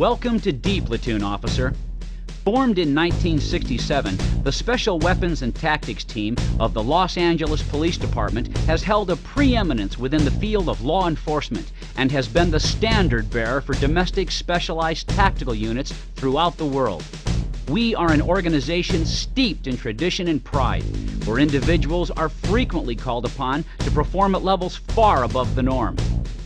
Welcome to D Platoon, officer. Formed in 1967, the Special Weapons and Tactics Team of the Los Angeles Police Department has held a preeminence within the field of law enforcement and has been the standard bearer for domestic specialized tactical units throughout the world. We are an organization steeped in tradition and pride, where individuals are frequently called upon to perform at levels far above the norm.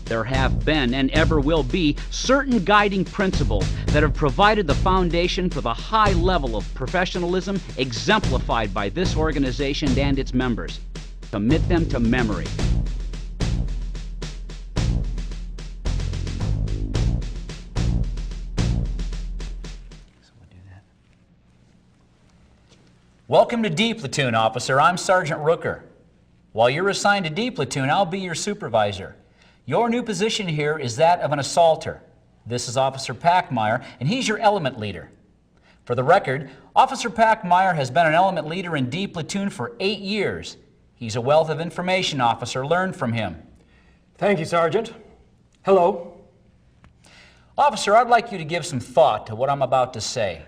There have been and ever will be certain guiding principles that have provided the foundation for the high level of professionalism exemplified by this organization and its members. Commit them to memory. Welcome to D Platoon, officer. I'm Sergeant Rooker. While you're assigned to D Platoon, I'll be your supervisor. Your new position here is that of an assaulter. This is Officer Packmeyer, and he's your element leader. For the record, Officer Packmeyer has been an element leader in D Platoon for 8 years. He's a wealth of information, officer. Learn from him. Thank you, Sergeant. Hello. Officer, I'd like you to give some thought to what I'm about to say.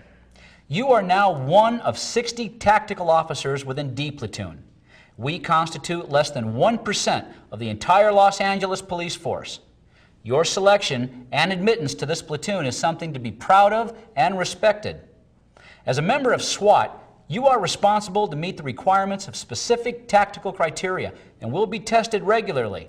You are now one of 60 tactical officers within D Platoon. We constitute less than 1% of the entire Los Angeles police force. Your selection and admittance to this platoon is something to be proud of and respected. As a member of SWAT, you are responsible to meet the requirements of specific tactical criteria and will be tested regularly.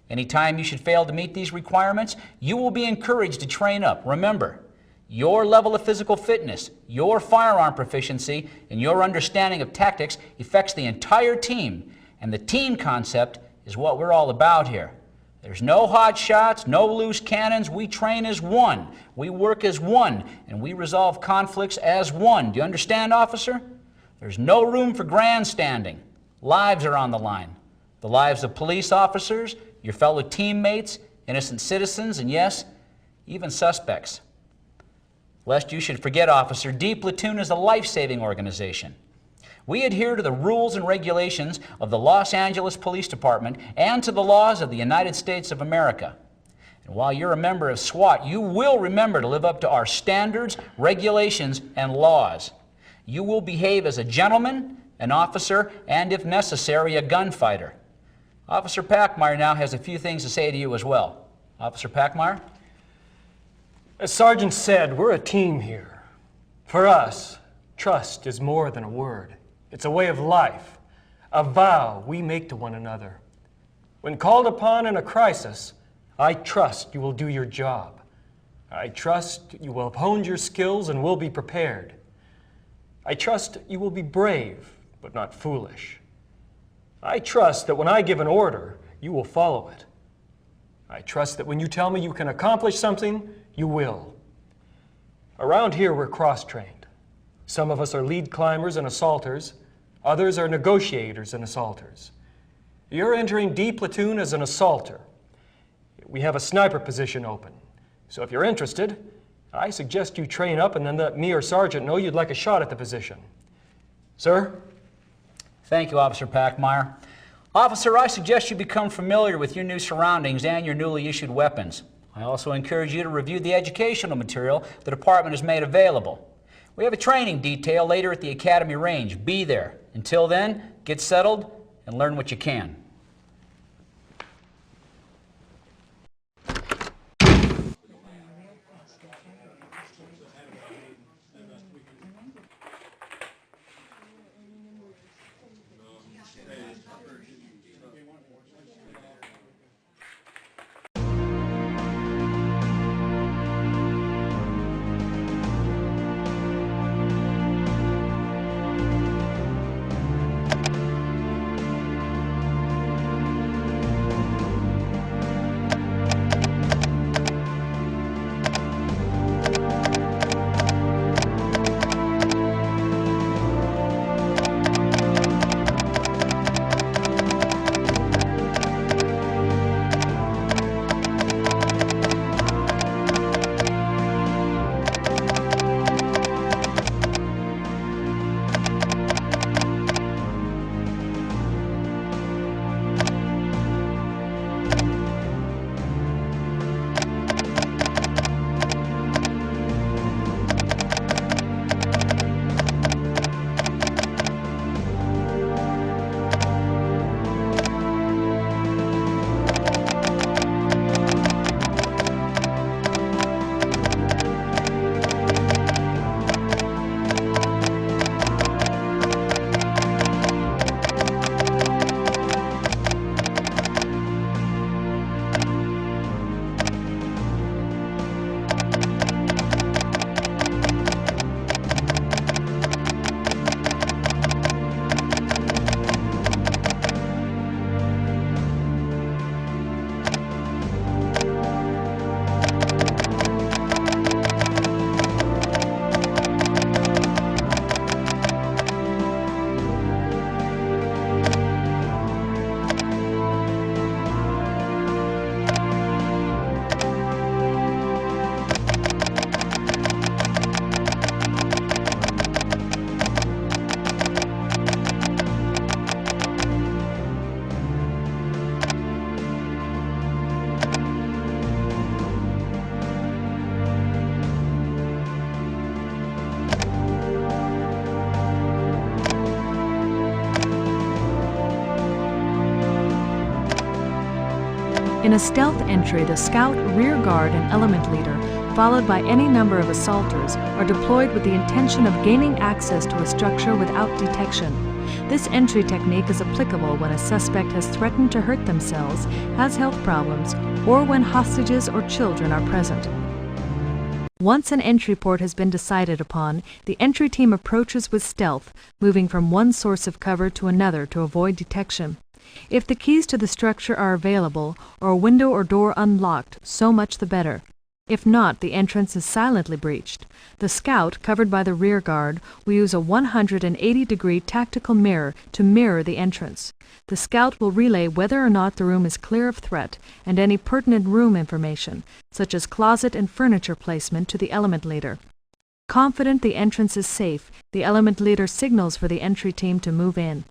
Anytime you should fail to meet these requirements, you will be encouraged to train up. Remember, your level of physical fitness, your firearm proficiency, and your understanding of tactics affects the entire team, and the team concept is what we're all about here. There's no hot shots, no loose cannons. We train as one, we work as one, and we resolve conflicts as one. Do you understand, officer? There's no room for grandstanding. Lives are on the line. The lives of police officers, your fellow teammates, innocent citizens, and yes, even suspects. Lest you should forget, officer, D Platoon is a life-saving organization. We adhere to the rules and regulations of the Los Angeles Police Department and to the laws of the United States of America. And while you're a member of SWAT, you will remember to live up to our standards, regulations, and laws. You will behave as a gentleman, an officer, and if necessary, a gunfighter. Officer Packmeyer now has a few things to say to you as well. Officer Packmeyer? As Sergeant said, we're a team here. For us, trust is more than a word. It's a way of life, a vow we make to one another. When called upon in a crisis, I trust you will do your job. I trust you will have honed your skills and will be prepared. I trust you will be brave, but not foolish. I trust that when I give an order, you will follow it. I trust that when you tell me you can accomplish something, you will. Around here, we're cross-trained. Some of us are lead climbers and assaulters. Others are negotiators and assaulters. You're entering D Platoon as an assaulter. We have a sniper position open. So if you're interested, I suggest you train up and then let me or Sergeant know you'd like a shot at the position. Sir? Thank you, Officer Packmeyer. Officer, I suggest you become familiar with your new surroundings and your newly issued weapons. I also encourage you to review the educational material the department has made available. We have a training detail later at the Academy Range. Be there. Until then, get settled and learn what you can. In a stealth entry, the scout, rear guard, and element leader, followed by any number of assaulters, are deployed with the intention of gaining access to a structure without detection. This entry technique is applicable when a suspect has threatened to hurt themselves, has health problems, or when hostages or children are present. Once an entry port has been decided upon, the entry team approaches with stealth, moving from one source of cover to another to avoid detection. If the keys to the structure are available, or a window or door unlocked, so much the better. If not, the entrance is silently breached. The scout, covered by the rear guard, will use a 180-degree tactical mirror to mirror the entrance. The scout will relay whether or not the room is clear of threat and any pertinent room information, such as closet and furniture placement, to the element leader. Confident the entrance is safe, the element leader signals for the entry team to move in.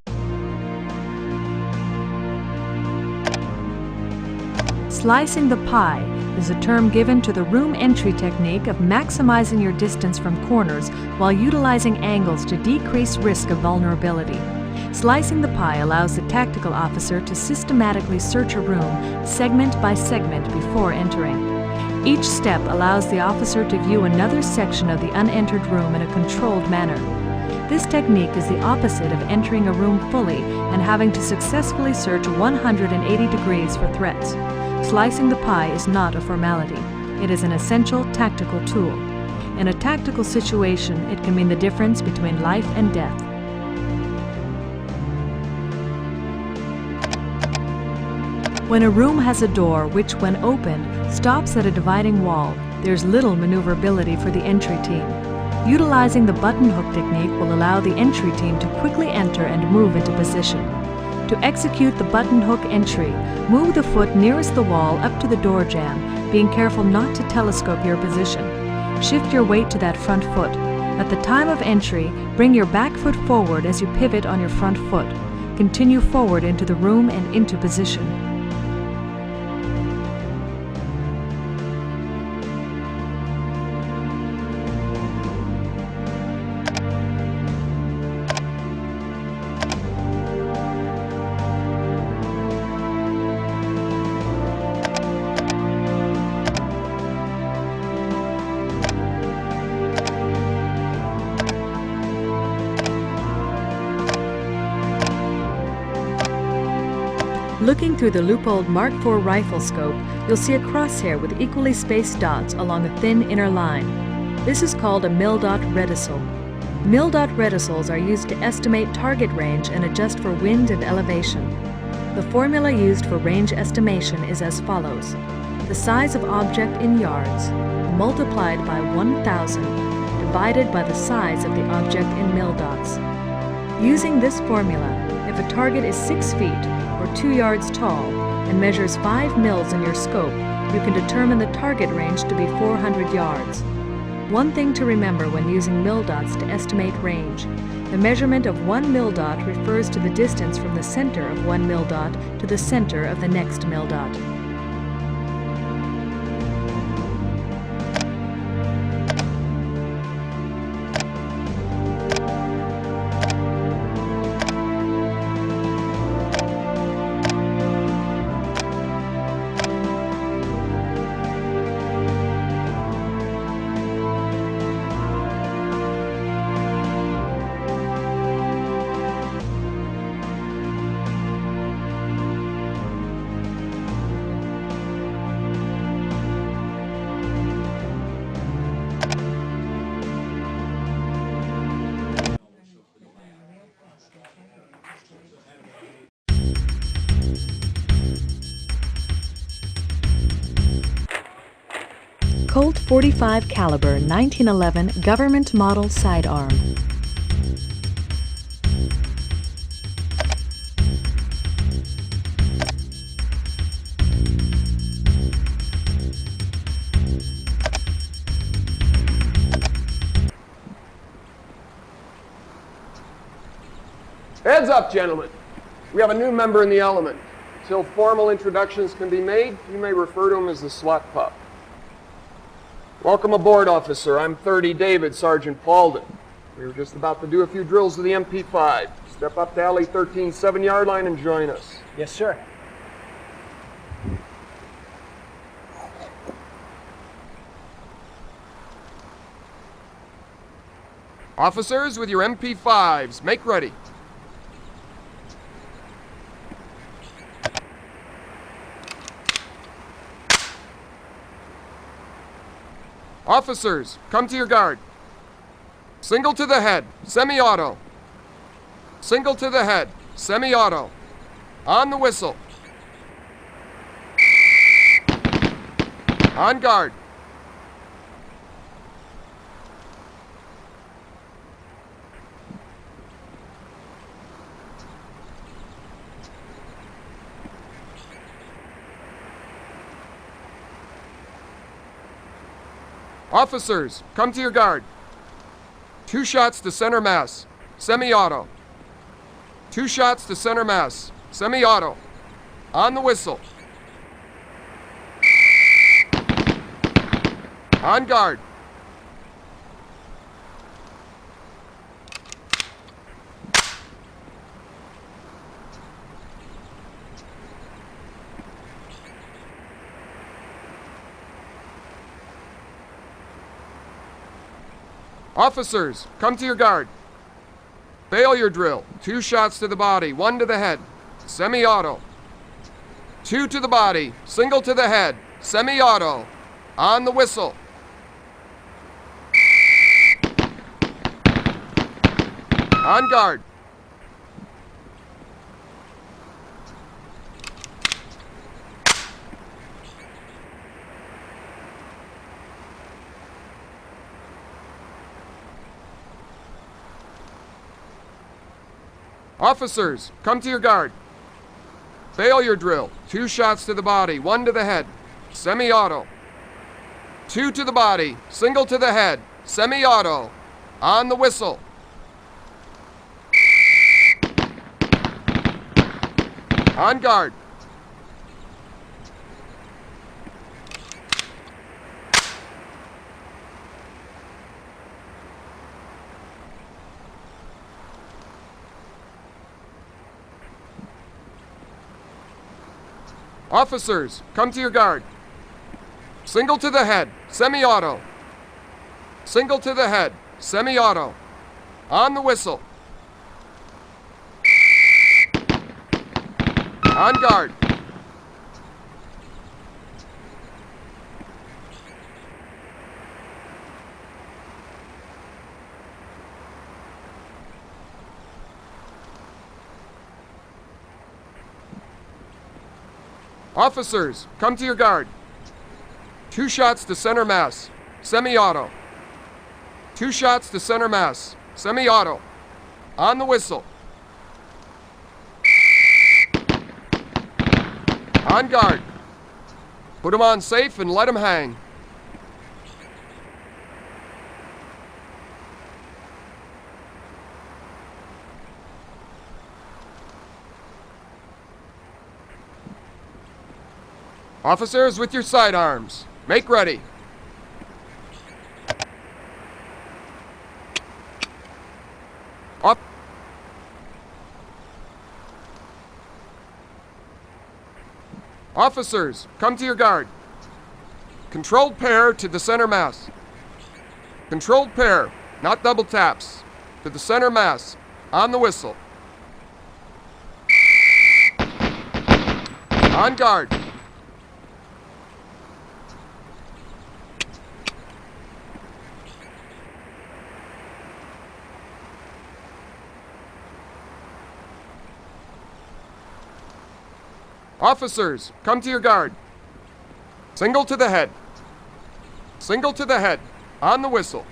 Slicing the pie is a term given to the room entry technique of maximizing your distance from corners while utilizing angles to decrease risk of vulnerability. Slicing the pie allows the tactical officer to systematically search a room segment by segment before entering. Each step allows the officer to view another section of the unentered room in a controlled manner. This technique is the opposite of entering a room fully and having to successfully search 180 degrees for threats. Slicing the pie is not a formality. It is an essential tactical tool. In a tactical situation, it can mean the difference between life and death. When a room has a door which, when opened, stops at a dividing wall, there's little maneuverability for the entry team. Utilizing the button hook technique will allow the entry team to quickly enter and move into position. To execute the button hook entry, move the foot nearest the wall up to the door jamb, being careful not to telescope your position. Shift your weight to that front foot. At the time of entry, bring your back foot forward as you pivot on your front foot. Continue forward into the room and into position. Looking through the loopholed Mark IV rifle scope, you'll see a crosshair with equally spaced dots along a thin inner line. This is called a mil-dot reticule. Mil-dot reticles are used to estimate target range and adjust for wind and elevation. The formula used for range estimation is as follows. The size of object in yards multiplied by 1,000 divided by the size of the object in mil-dots. Using this formula, if a target is 6 feet or 2 yards tall and measures 5 mils in your scope, you can determine the target range to be 400 yards. One thing to remember when using mil-dots to estimate range: the measurement of 1 mil-dot refers to the distance from the center of 1 mil-dot to the center of the next mil-dot. Colt .45 caliber 1911 government model sidearm. Heads up, gentlemen. We have a new member in the element. Until formal introductions can be made, you may refer to him as the SWAT pup. Welcome aboard, officer. I'm 30 David, Sergeant Paulden. We were just about to do a few drills with the MP5. Step up to alley 13, 7-yard line and join us. Yes, sir. Officers with your MP5s, make ready. Officers, come to your guard. Single to the head, semi-auto. Single to the head, semi-auto. On the whistle. On guard. Officers, come to your guard. 2 shots to center mass, semi-auto. 2 shots to center mass, semi-auto. On the whistle. On guard. Officers, come to your guard. Failure drill. 2 shots to the body, 1 to the head. Semi-auto. 2 to the body, single to the head. Semi-auto. On the whistle. On guard. Officers, come to your guard. Failure drill. 2 shots to the body, 1 to the head. Semi-auto. 2 to the body, single to the head. Semi-auto. On the whistle. On guard. Officers, come to your guard. Single to the head, semi-auto. Single to the head, semi-auto. On the whistle. On guard. Officers, come to your guard. 2 shots to center mass, semi-auto. 2 shots to center mass, semi-auto. On the whistle. On guard. Put him on safe and let him hang. Officers with your sidearms, make ready. Officers, come to your guard. Controlled pair to the center mass. Controlled pair, not double taps, to the center mass, on the whistle. On guard. Officers, come to your guard. Single to the head. Single to the head. On the whistle.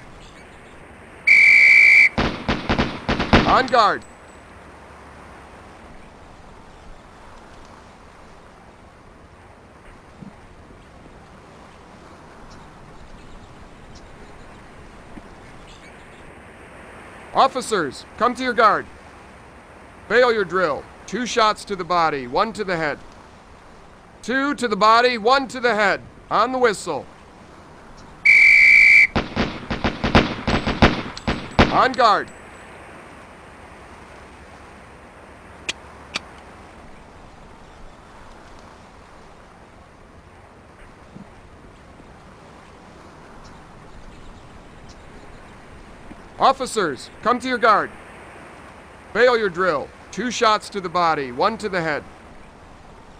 On guard. Officers, come to your guard. Failure drill. 2 shots to the body, 1 to the head. 2 to the body, 1 to the head. On the whistle. On guard. Officers, come to your guard. Fail your drill. 2 shots to the body, 1 to the head.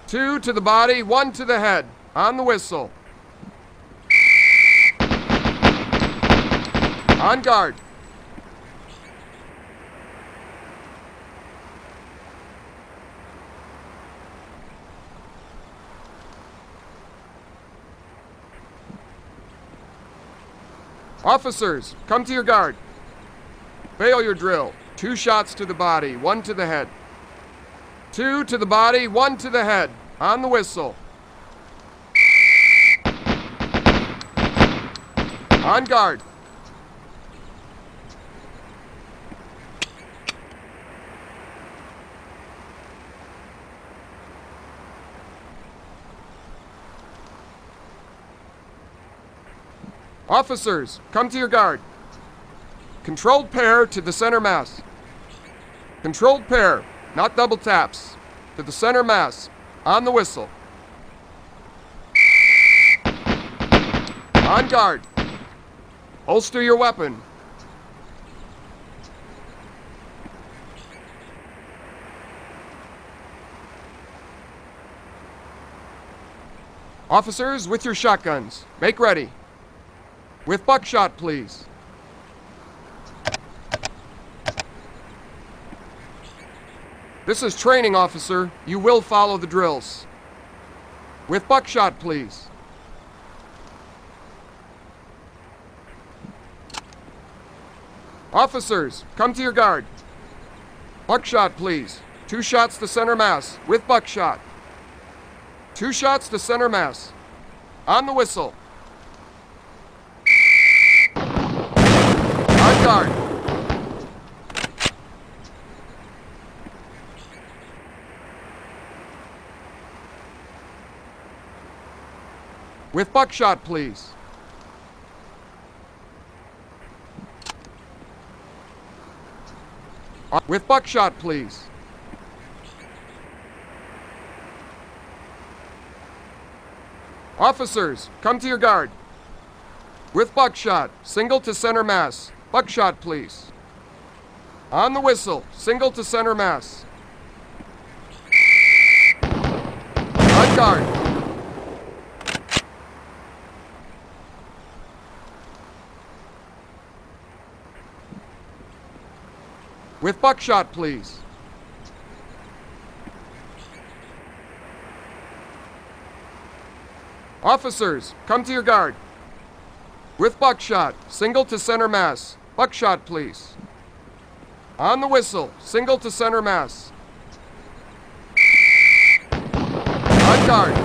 2 to the body, 1 to the head. On the whistle. On guard. Officers, come to your guard. Fail your drill. 2 shots to the body, 1 to the head. 2 to the body, 1 to the head. On the whistle. On guard. Officers, come to your guard. Controlled pair to the center mass. Controlled pair, not double taps. To the center mass. On the whistle. On guard. Holster your weapon. Officers, with your shotguns, make ready. With buckshot, please. This is training, officer. You will follow the drills. With buckshot, please. Officers, come to your guard. Buckshot, please. 2 shots to center mass, with buckshot. 2 shots to center mass. On the whistle. On guard. With buckshot, please. With buckshot, please. Officers, come to your guard. With buckshot, single to center mass. Buckshot, please. On the whistle, single to center mass. On guard. With buckshot, please. Officers, come to your guard. With buckshot, single to center mass. Buckshot, please. On the whistle, single to center mass. On guard.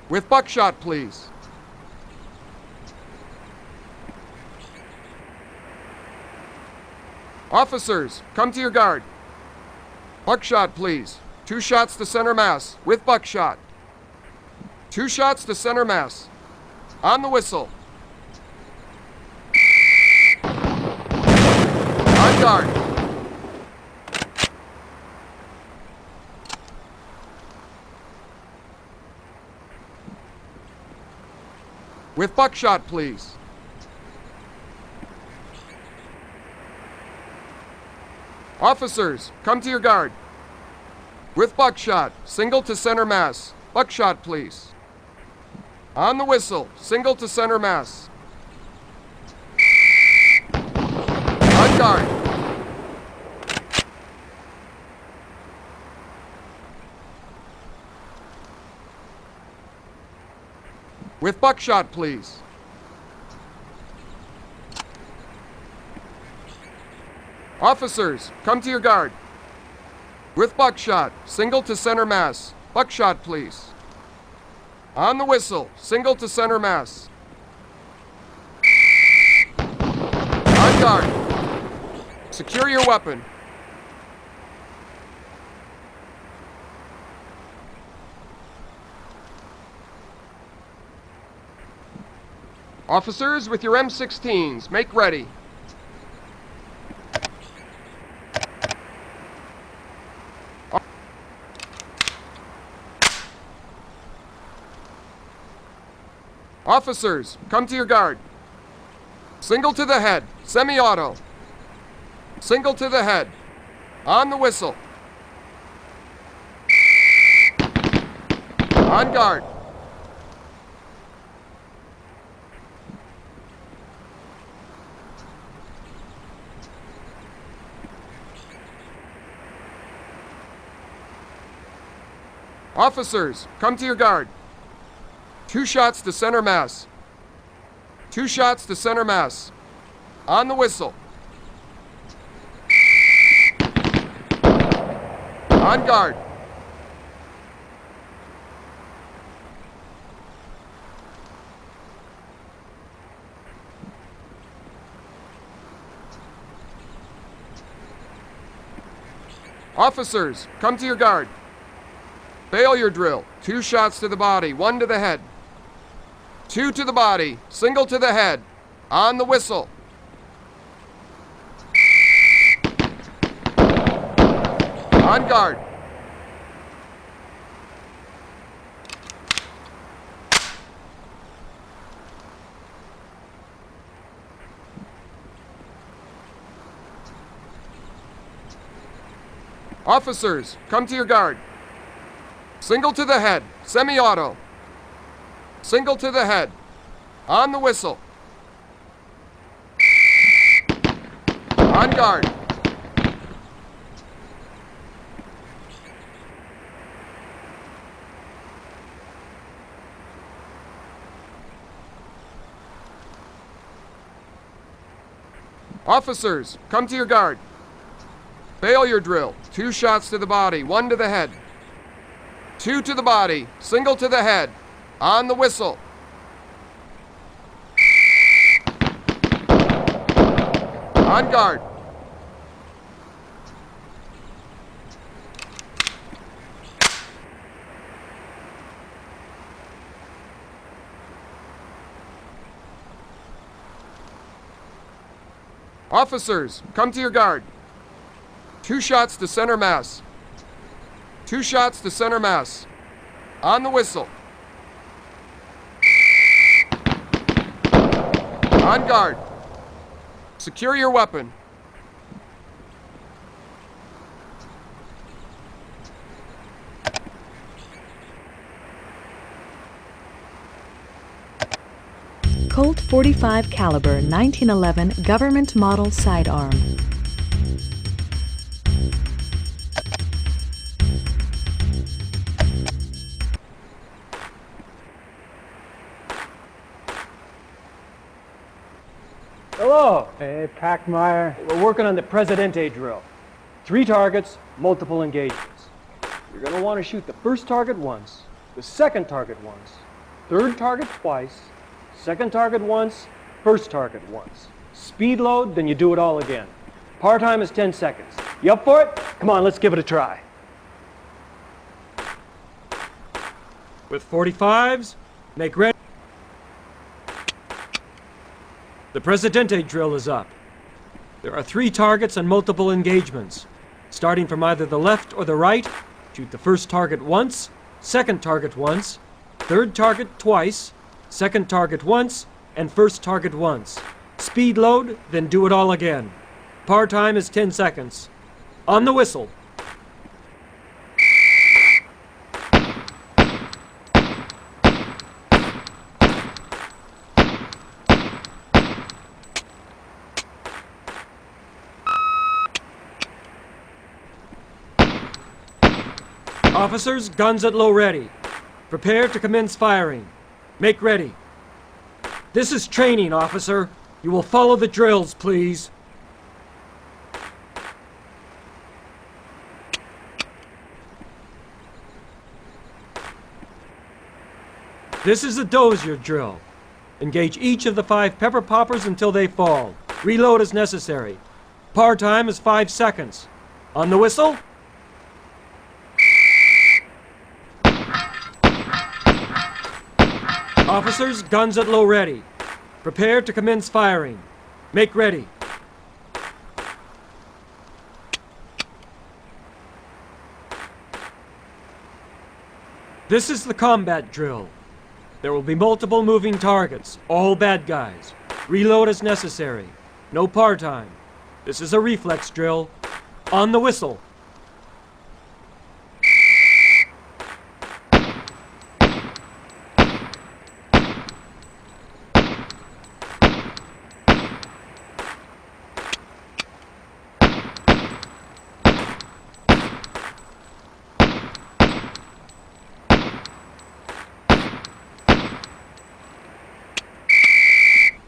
With buckshot, please. Officers, come to your guard. Buckshot, please. 2 shots to center mass, with buckshot. 2 shots to center mass. On the whistle. On guard. With buckshot, please. Officers, come to your guard. With buckshot, single to center mass. Buckshot, please. On the whistle, single to center mass. On guard. With buckshot, please. Officers, come to your guard. With buckshot, single to center mass. Buckshot, please. On the whistle, single to center mass. On guard. Secure your weapon. Officers, with your M16s, make ready. Officers, come to your guard. Single to the head, semi-auto. Single to the head. On the whistle. On guard. Officers, come to your guard. 2 shots to center mass. 2 shots to center mass. On the whistle. On guard. Officers, come to your guard. Failure drill. 2 shots to the body, 1 to the head. 2 to the body, single to the head. On the whistle. On guard. Officers, come to your guard. Single to the head, semi-auto. Single to the head. On the whistle. On guard. Officers, come to your guard. Failure drill. 2 shots to the body, 1 to the head. 2 to the body, single to the head. On the whistle. On guard. Officers, come to your guard. 2 shots to center mass. 2 shots to center mass. On the whistle. On guard. Secure your weapon. Colt .45 caliber 1911 government model sidearm. Hello. Hey, Packmeyer. We're working on the Presidente drill. 3 targets, multiple engagements. You're going to want to shoot the first target once, the second target once, third target twice, second target once, first target once. Speed load, then you do it all again. Par time is 10 seconds. You up for it? Come on, let's give it a try. With 45s, make ready. The Presidente drill is up. There are 3 targets and multiple engagements. Starting from either the left or the right, shoot the first target once, second target once, third target twice, second target once, and first target once. Speed load, then do it all again. Par time is 10 seconds. On the whistle. Officers, guns at low ready. Prepare to commence firing. Make ready. This is training, officer. You will follow the drills, please. This is the dozier drill. Engage each of the 5 pepper poppers until they fall. Reload as necessary. Par time is 5 seconds. On the whistle. Officers, guns at low ready. Prepare to commence firing. Make ready. This is the combat drill. There will be multiple moving targets, all bad guys. Reload as necessary. No par time. This is a reflex drill. On the whistle.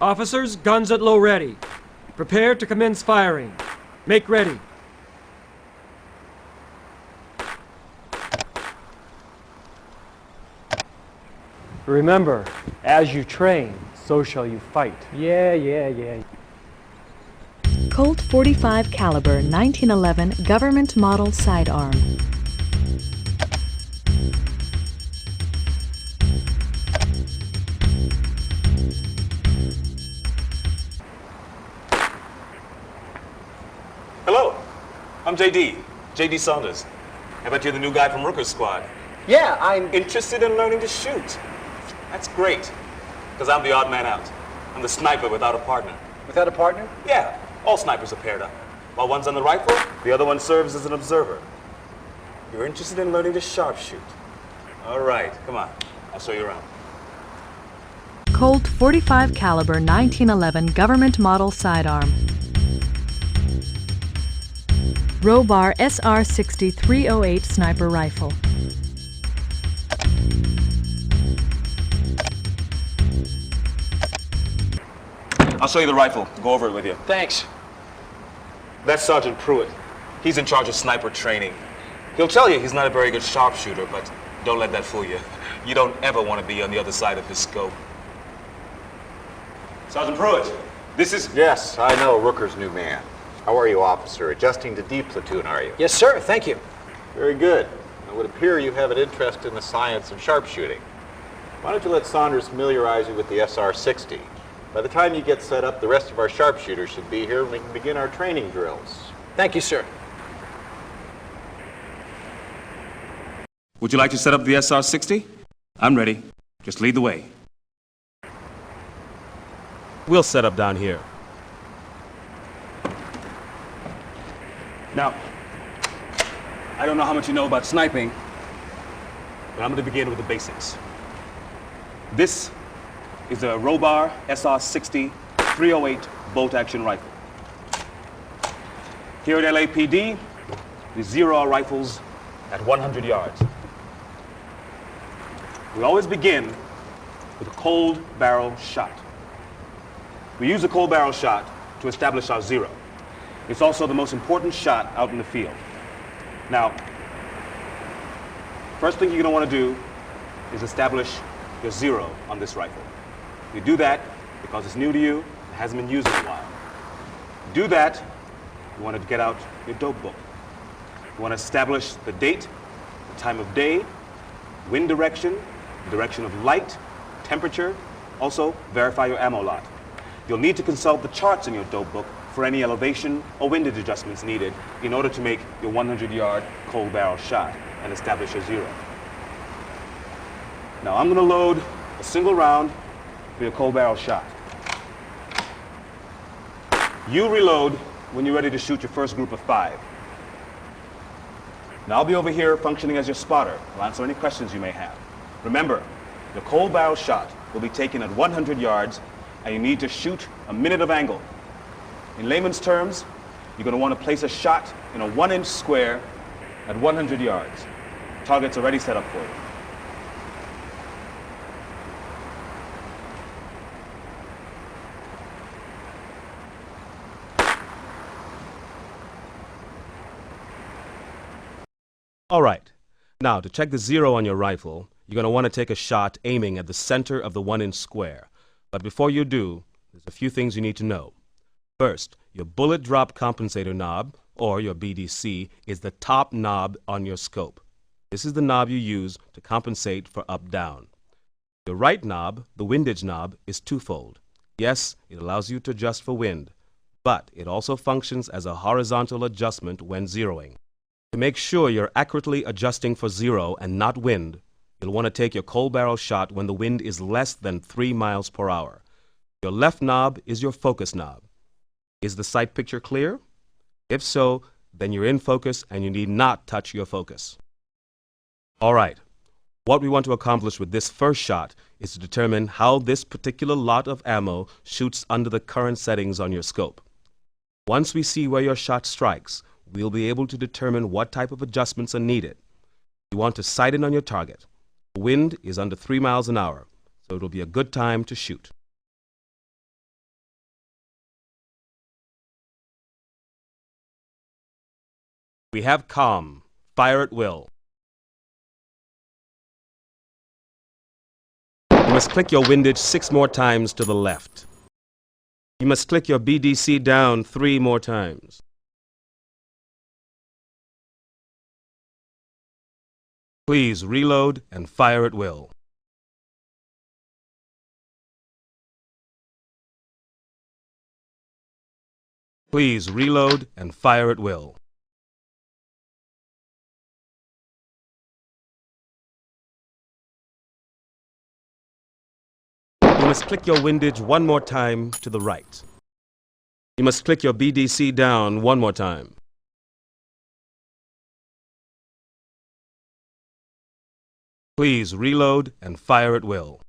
Officers, guns at low ready. Prepare to commence firing. Make ready. Remember, as you train, so shall you fight. Yeah. Colt .45 caliber 1911 government model sidearm. Hello, I'm JD Saunders. I bet you're the new guy from Rooker's Squad. Yeah, I'm... Interested in learning to shoot? That's great, because I'm the odd man out. I'm the sniper without a partner. Without a partner? Yeah, all snipers are paired up. While one's on the rifle, the other one serves as an observer. You're interested in learning to sharpshoot? All right, come on, I'll show you around. Colt .45 caliber 1911 government model sidearm. Robar SR-60 308 sniper rifle. I'll show you the rifle. Go over it with you. Thanks. That's Sergeant Pruitt. He's in charge of sniper training. He'll tell you he's not a very good sharpshooter, but don't let that fool you. You don't ever want to be on the other side of his scope. Sergeant Pruitt, this is... Yes, I know Rooker's new man. How are you, officer? Adjusting to D platoon, are you? Yes, sir. Thank you. Very good. It would appear you have an interest in the science of sharpshooting. Why don't you let Saunders familiarize you with the SR-60? By the time you get set up, the rest of our sharpshooters should be here and we can begin our training drills. Thank you, sir. Would you like to set up the SR-60? I'm ready. Just lead the way. We'll set up down here. Now, I don't know how much you know about sniping, but I'm going to begin with the basics. This is a Robar SR-60 308 bolt-action rifle. Here at LAPD, we zero our rifles at 100 yards. We always begin with a cold barrel shot. We use a cold barrel shot to establish our zero. It's also the most important shot out in the field. Now, first thing you're going to want to do is establish your zero on this rifle. You do that because it's new to you, it hasn't been used in a while. Do that, you want to get out your dope book. You want to establish the date, the time of day, wind direction, direction of light, temperature, also verify your ammo lot. You'll need to consult the charts in your dope book for any elevation or windage adjustments needed in order to make your 100-yard cold barrel shot and establish your zero. Now I'm going to load a single round for your cold barrel shot. You reload when you're ready to shoot your first group of 5. Now I'll be over here functioning as your spotter. I'll answer any questions you may have. Remember, the cold barrel shot will be taken at 100 yards and you need to shoot a minute of angle. In layman's terms, you're going to want to place a shot in a 1-inch square at 100 yards. Target's already set up for you. All right. Now, to check the zero on your rifle, you're going to want to take a shot aiming at the center of the 1-inch square. But before you do, there's a few things you need to know. First, your bullet drop compensator knob, or your BDC, is the top knob on your scope. This is the knob you use to compensate for up-down. Your right knob, the windage knob, is twofold. Yes, it allows you to adjust for wind, but it also functions as a horizontal adjustment when zeroing. To make sure you're accurately adjusting for zero and not wind, You'll want to take your cold barrel shot when the wind is less than 3 miles per hour. Your left knob is your focus knob. Is the sight picture clear? If so, then you're in focus and you need not touch your focus. All right. What we want to accomplish with this first shot is to determine how this particular lot of ammo shoots under the current settings on your scope. Once we see where your shot strikes, we'll be able to determine what type of adjustments are needed. You want to sight in on your target. The wind is under 3 miles an hour, so it'll be a good time to shoot. We have calm. Fire at will. You must click your windage 6 more times to the left. You must click your BDC down 3 more times. Please reload and fire at will. Please reload and fire at will. You must click your windage 1 more time to the right. You must click your BDC down 1 more time. Please reload and fire at will.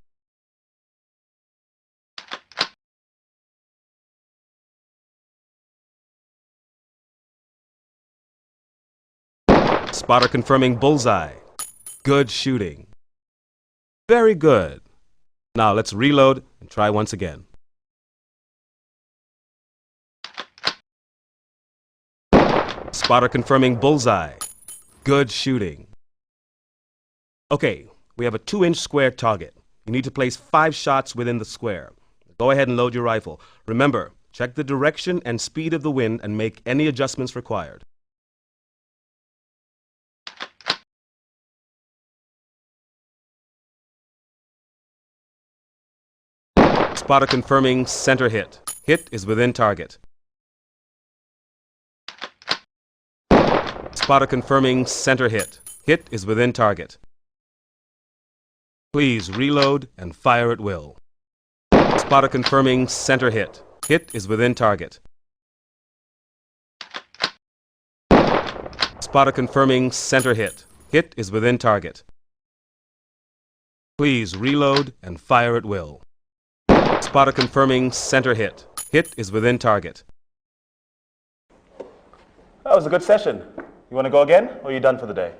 Spotter confirming bullseye. Good shooting. Very good. Now let's reload and try once again. Spotter confirming bullseye. Good shooting. Okay, we have a 2-inch square target. You need to place 5 shots within the square. Go ahead and load your rifle. Remember, check the direction and speed of the wind and make any adjustments required. Spotter confirming center hit. Hit is within target. Spotter confirming center hit. Hit is within target. Please reload and fire at will. Spotter confirming center hit. Hit is within target. Spotter confirming center hit. Hit is within target. Please reload and fire at will. Spotter confirming center hit. Hit is within target. That was a good session. You want to go again, or are you done for the day?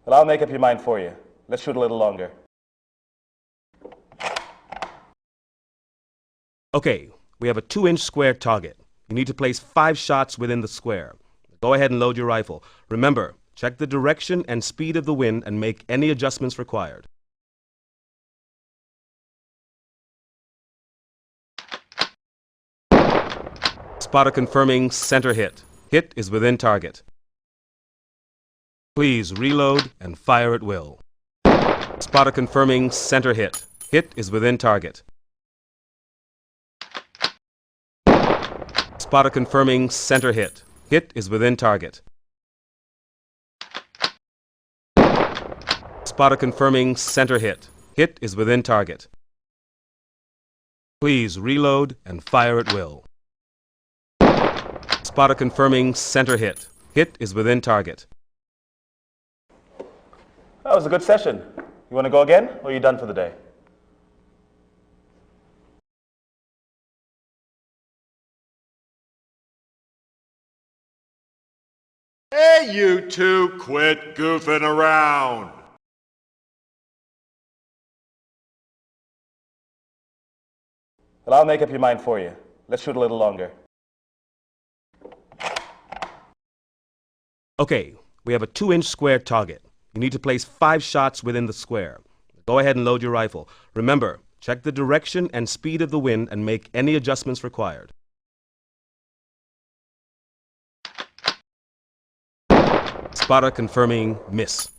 Well, I'll make up your mind for you. Let's shoot a little longer. Okay, we have a 2-inch square target. You need to place 5 shots within the square. Go ahead and load your rifle. Remember, check the direction and speed of the wind and make any adjustments required. Spotter confirming center hit. Hit is within target. Please reload and fire at will. Spotter confirming center hit. Hit is within target. Spotter confirming center hit. Hit is within target. Spotter confirming center hit. Hit is within target. Please reload and fire at will. Spotter confirming center hit. Hit is within target. That was a good session. You want to go again, or are you done for the day? Hey, you two, quit goofing around. Well, I'll make up your mind for you. Let's shoot a little longer. Okay, we have a 2-inch square target. You need to place 5 shots within the square. Go ahead and load your rifle. Remember, check the direction and speed of the wind and make any adjustments required. Spotter confirming miss.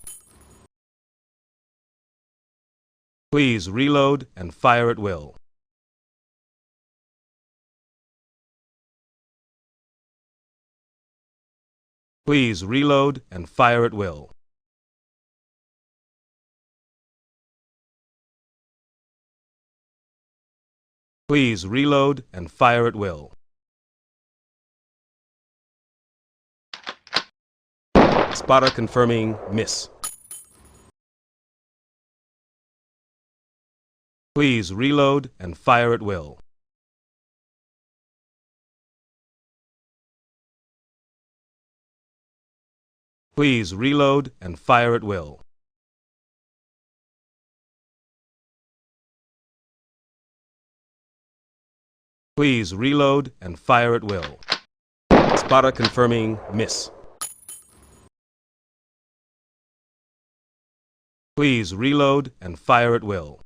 Please reload and fire at will. Please reload and fire at will. Please reload and fire at will. Spotter confirming miss. Please reload and fire at will. Please reload and fire at will. Please reload and fire at will. Spotter confirming miss. Please reload and fire at will.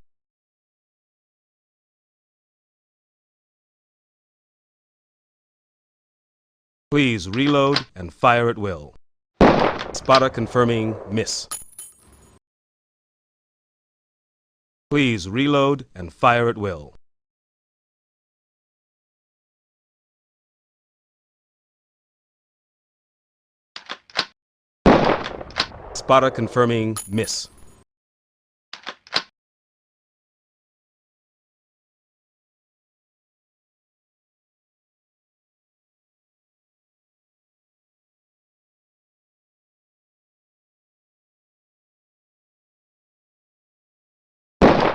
Please reload and fire at will. Spotter confirming miss. Please reload and fire at will. Spotter confirming miss.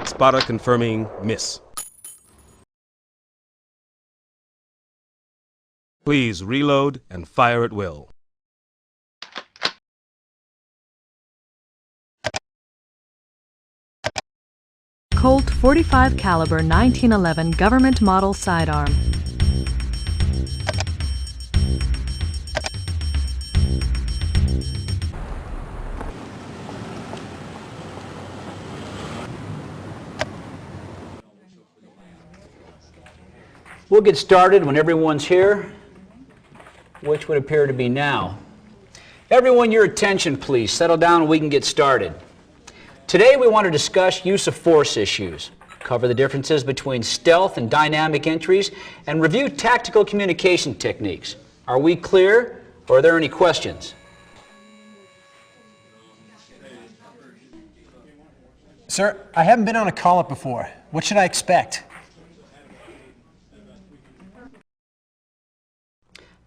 Spotter confirming miss. Please reload and fire at will. Colt .45 caliber 1911 government model sidearm. We'll get started when everyone's here, which would appear to be now. Everyone, your attention please. Settle down and we can get started. Today we want to discuss use of force issues, cover the differences between stealth and dynamic entries, and review tactical communication techniques. Are we clear, or are there any questions? Sir, I haven't been on a call-up before. What should I expect?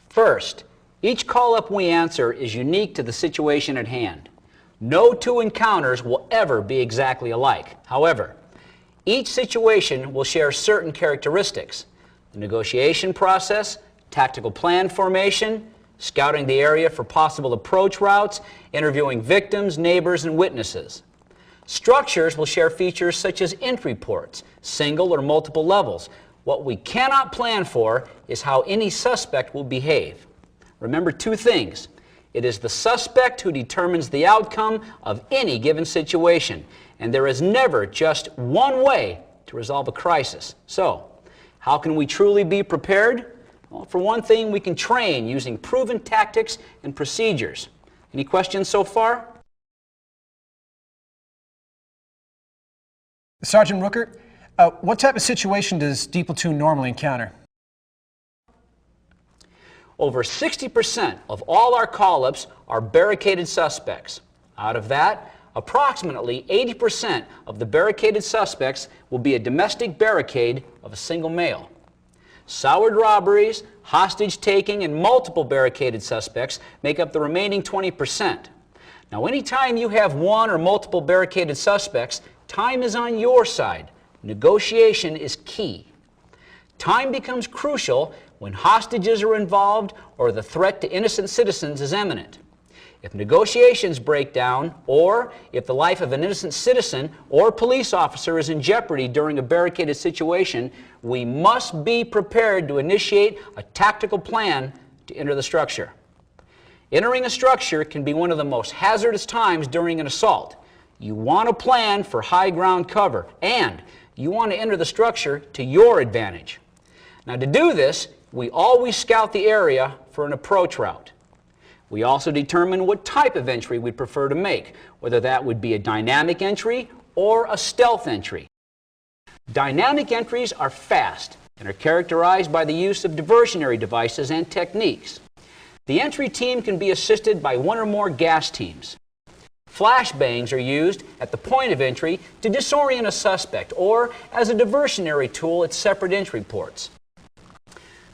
First, each call-up we answer is unique to the situation at hand. No two encounters will ever be exactly alike. However, each situation will share certain characteristics: the negotiation process, tactical plan formation, scouting the area for possible approach routes, interviewing victims, neighbors, and witnesses. Structures will share features such as entry ports, single or multiple levels. What we cannot plan for is how any suspect will behave. Remember two things. It is the suspect who determines the outcome of any given situation, and there is never just one way to resolve a crisis. So, how can we truly be prepared? Well, for one thing, we can train using proven tactics and procedures. Any questions so far? Sergeant Rooker, what type of situation does D Platoon normally encounter? Over 60% of all our call-ups are barricaded suspects. Out of that, approximately 80% of the barricaded suspects will be a domestic barricade of a single male. Soured robberies, hostage taking, and multiple barricaded suspects make up the remaining 20%. Now, anytime you have one or multiple barricaded suspects, time is on your side. Negotiation is key. Time becomes crucial when hostages are involved or the threat to innocent citizens is imminent. If negotiations break down, or if the life of an innocent citizen or police officer is in jeopardy during a barricaded situation, we must be prepared to initiate a tactical plan to enter the structure. Entering a structure can be one of the most hazardous times during an assault. You want to plan for high ground cover, and you want to enter the structure to your advantage. Now, to do this, we always scout the area for an approach route. We also determine what type of entry we'd prefer to make, whether that would be a dynamic entry or a stealth entry. Dynamic entries are fast and are characterized by the use of diversionary devices and techniques. The entry team can be assisted by one or more gas teams. Flashbangs are used at the point of entry to disorient a suspect or as a diversionary tool at separate entry ports.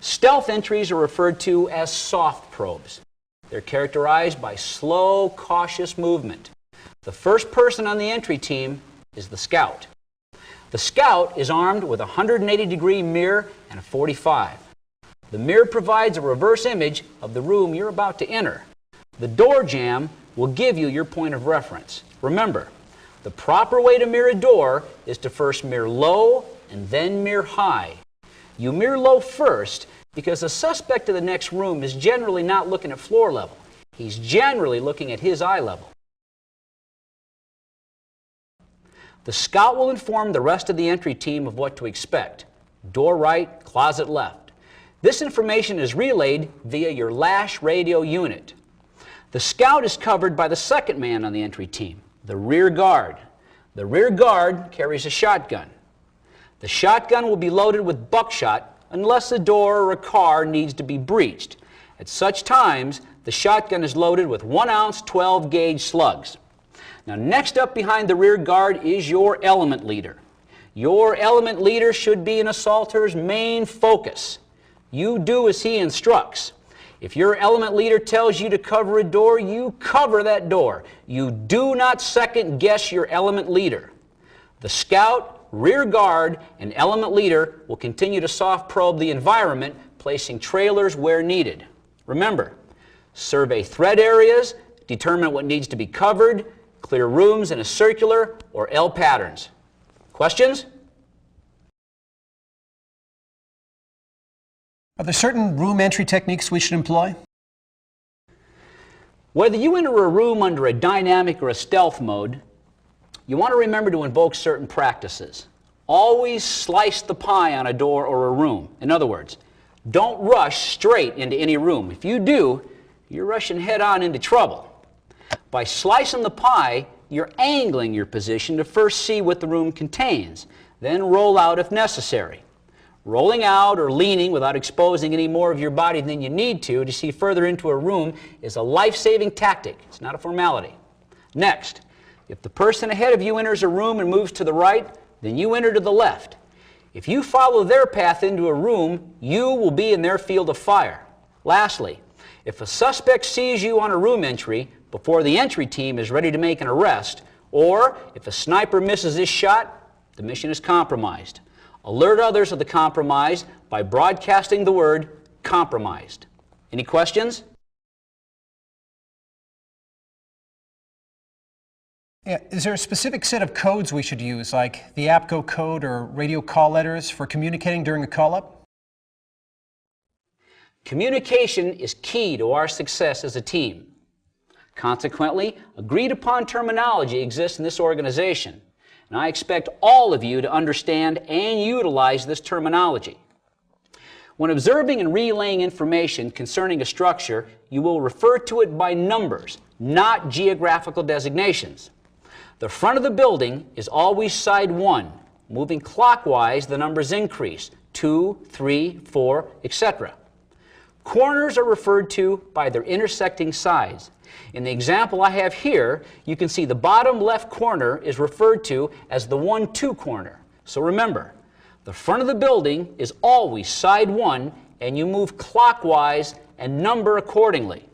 Stealth entries are referred to as soft probes. They're characterized by slow, cautious movement. The first person on the entry team is the scout. The scout is armed with a 180-degree mirror and a .45. The mirror provides a reverse image of the room you're about to enter. The door jamb will give you your point of reference. Remember, the proper way to mirror a door is to first mirror low and then mirror high. You mirror low first because the suspect in the next room is generally not looking at floor level. He's generally looking at his eye level. The scout will inform the rest of the entry team of what to expect. Door right, closet left. This information is relayed via your LASH radio unit. The scout is covered by the second man on the entry team, the rear guard. The rear guard carries a shotgun. The shotgun will be loaded with buckshot unless a door or a car needs to be breached. At such times, the shotgun is loaded with 1-ounce 12-gauge slugs. Now, next up behind the rear guard is your element leader. Your element leader should be an assaulter's main focus. You do as he instructs. If your element leader tells you to cover a door, you cover that door. You do not second guess your element leader. The scout, rear guard, and element leader will continue to soft probe the environment, placing trailers where needed. Remember, survey threat areas, determine what needs to be covered, clear rooms in a circular or L patterns. Questions? Are there certain room entry techniques we should employ? Whether you enter a room under a dynamic or a stealth mode, you want to remember to invoke certain practices. Always slice the pie on a door or a room. In other words, don't rush straight into any room. If you do, you're rushing head-on into trouble. By slicing the pie, you're angling your position to first see what the room contains, then roll out if necessary. Rolling out or leaning without exposing any more of your body than you need to see further into a room is a life-saving tactic. It's not a formality. Next, if the person ahead of you enters a room and moves to the right, then you enter to the left. If you follow their path into a room, you will be in their field of fire. Lastly, if a suspect sees you on a room entry before the entry team is ready to make an arrest, or if a sniper misses his shot, the mission is compromised. Alert others of the compromise by broadcasting the word compromised. Any questions? Yeah, is there a specific set of codes we should use, like the APCO code or radio call letters for communicating during a call-up? Communication is key to our success as a team. Consequently, agreed-upon terminology exists in this organization, and I expect all of you to understand and utilize this terminology. When observing and relaying information concerning a structure, you will refer to it by numbers, not geographical designations. The front of the building is always side 1. Moving clockwise, the numbers increase, 2, 3, 4, etc. Corners are referred to by their intersecting sides. In the example I have here, you can see the bottom left corner is referred to as the 1-2 corner. So remember, the front of the building is always side 1, and you move clockwise and number accordingly.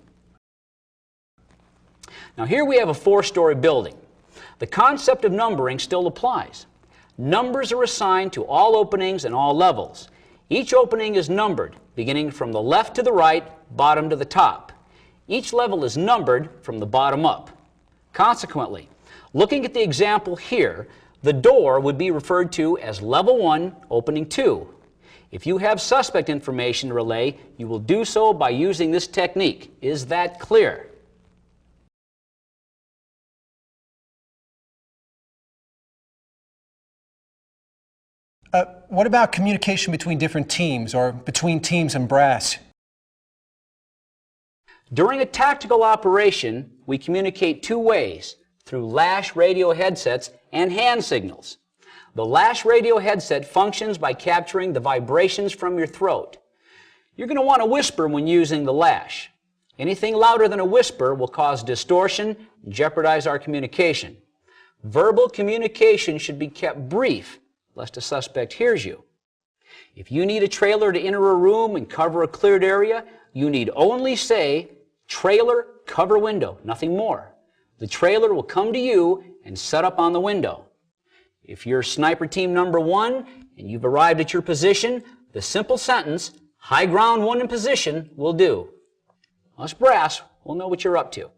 Now here we have a 4-story building. The concept of numbering still applies. Numbers are assigned to all openings and all levels. Each opening is numbered, beginning from the left to the right, bottom to the top. Each level is numbered from the bottom up. Consequently, looking at the example here, the door would be referred to as level 1, opening 2. If you have suspect information to relay, you will do so by using this technique. Is that clear? What about communication between different teams or between teams and brass? During a tactical operation, we communicate 2 ways, through LASH radio headsets and hand signals. The LASH radio headset functions by capturing the vibrations from your throat. You're going to want to whisper when using the LASH. Anything louder than a whisper will cause distortion and jeopardize our communication. Verbal communication should be kept brief, lest a suspect hears you. If you need a trailer to enter a room and cover a cleared area, you need only say, "Trailer, cover window," nothing more. The trailer will come to you and set up on the window. If you're sniper team number 1 and you've arrived at your position, the simple sentence, "High ground 1 in position," will do. Us brass will know what you're up to.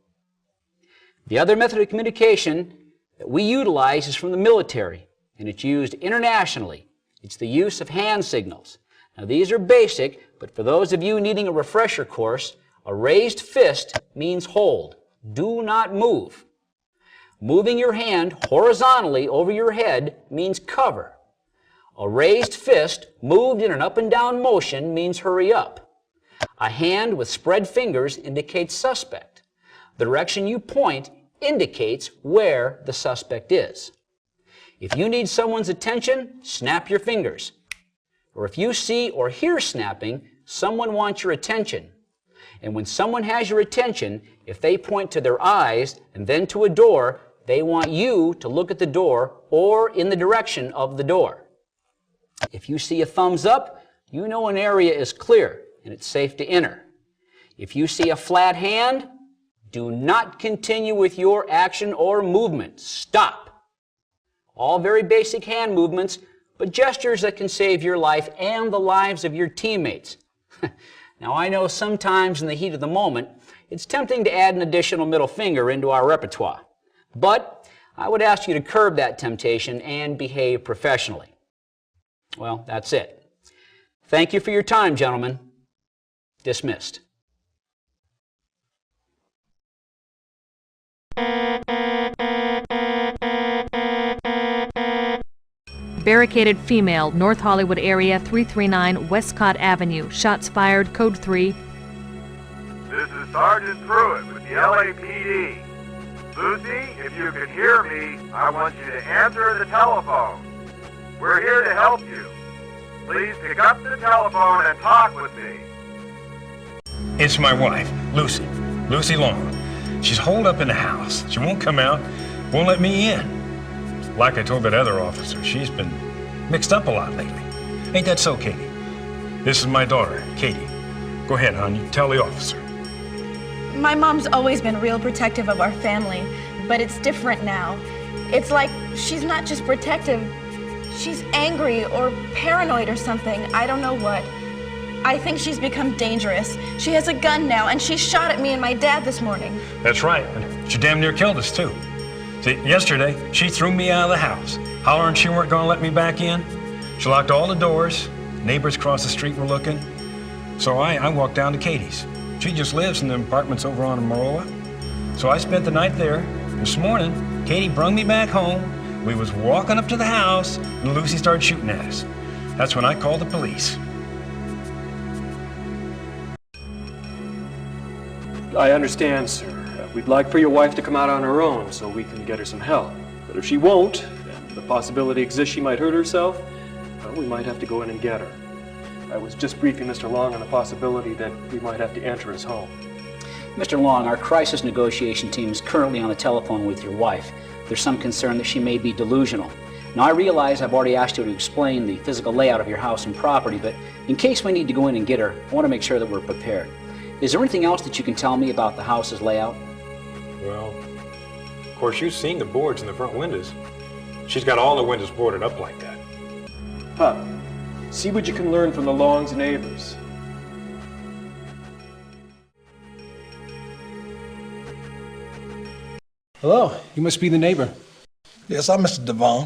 The other method of communication that we utilize is from the military, and it's used internationally. It's the use of hand signals. Now these are basic, but for those of you needing a refresher course, a raised fist means hold. Do not move. Moving your hand horizontally over your head means cover. A raised fist moved in an up and down motion means hurry up. A hand with spread fingers indicates suspect. The direction you point indicates where the suspect is. If you need someone's attention, snap your fingers. Or if you see or hear snapping, someone wants your attention. And when someone has your attention, if they point to their eyes and then to a door, they want you to look at the door or in the direction of the door. If you see a thumbs up, you know an area is clear and it's safe to enter. If you see a flat hand, do not continue with your action or movement. Stop. All very basic hand movements, but gestures that can save your life and the lives of your teammates. Now, I know sometimes in the heat of the moment, it's tempting to add an additional middle finger into our repertoire. But I would ask you to curb that temptation and behave professionally. Well, that's it. Thank you for your time, gentlemen. Dismissed. Barricaded female, North Hollywood area, 339 Westcott Avenue. Shots fired, code 3. This is Sergeant Pruitt with the LAPD. Lucy, if you can hear me, I want you to answer the telephone. We're here to help you. Please pick up the telephone and talk with me. It's my wife, Lucy. Lucy Long. She's holed up in the house. She won't come out, won't let me in. Like I told that other officer, she's been mixed up a lot lately. Ain't that so, Katie? This is my daughter, Katie. Go ahead, hon, you tell the officer. My mom's always been real protective of our family, but it's different now. It's like she's not just protective, she's angry or paranoid or something. I don't know what. I think she's become dangerous. She has a gun now, and she shot at me and my dad this morning. That's right, and she damn near killed us, too. See, yesterday, she threw me out of the house, hollering she weren't gonna let me back in. She locked all the doors. Neighbors across the street were looking. So I walked down to Katie's. She just lives in the apartments over on Maroa. So I spent the night there. This morning, Katie brung me back home. We was walking up to the house, and Lucy started shooting at us. That's when I called the police. I understand, sir. We'd like for your wife to come out on her own so we can get her some help. But if she won't, and the possibility exists she might hurt herself, well, we might have to go in and get her. I was just briefing Mr. Long on the possibility that we might have to enter his home. Mr. Long, our crisis negotiation team is currently on the telephone with your wife. There's some concern that she may be delusional. Now, I realize I've already asked you to explain the physical layout of your house and property, but in case we need to go in and get her, I want to make sure that we're prepared. Is there anything else that you can tell me about the house's layout? Well, of course, you've seen the boards in the front windows. She's got all the windows boarded up like that. Pup, see what you can learn from the Long's neighbors. Hello, you must be the neighbor. Yes, I'm Mr. Devon.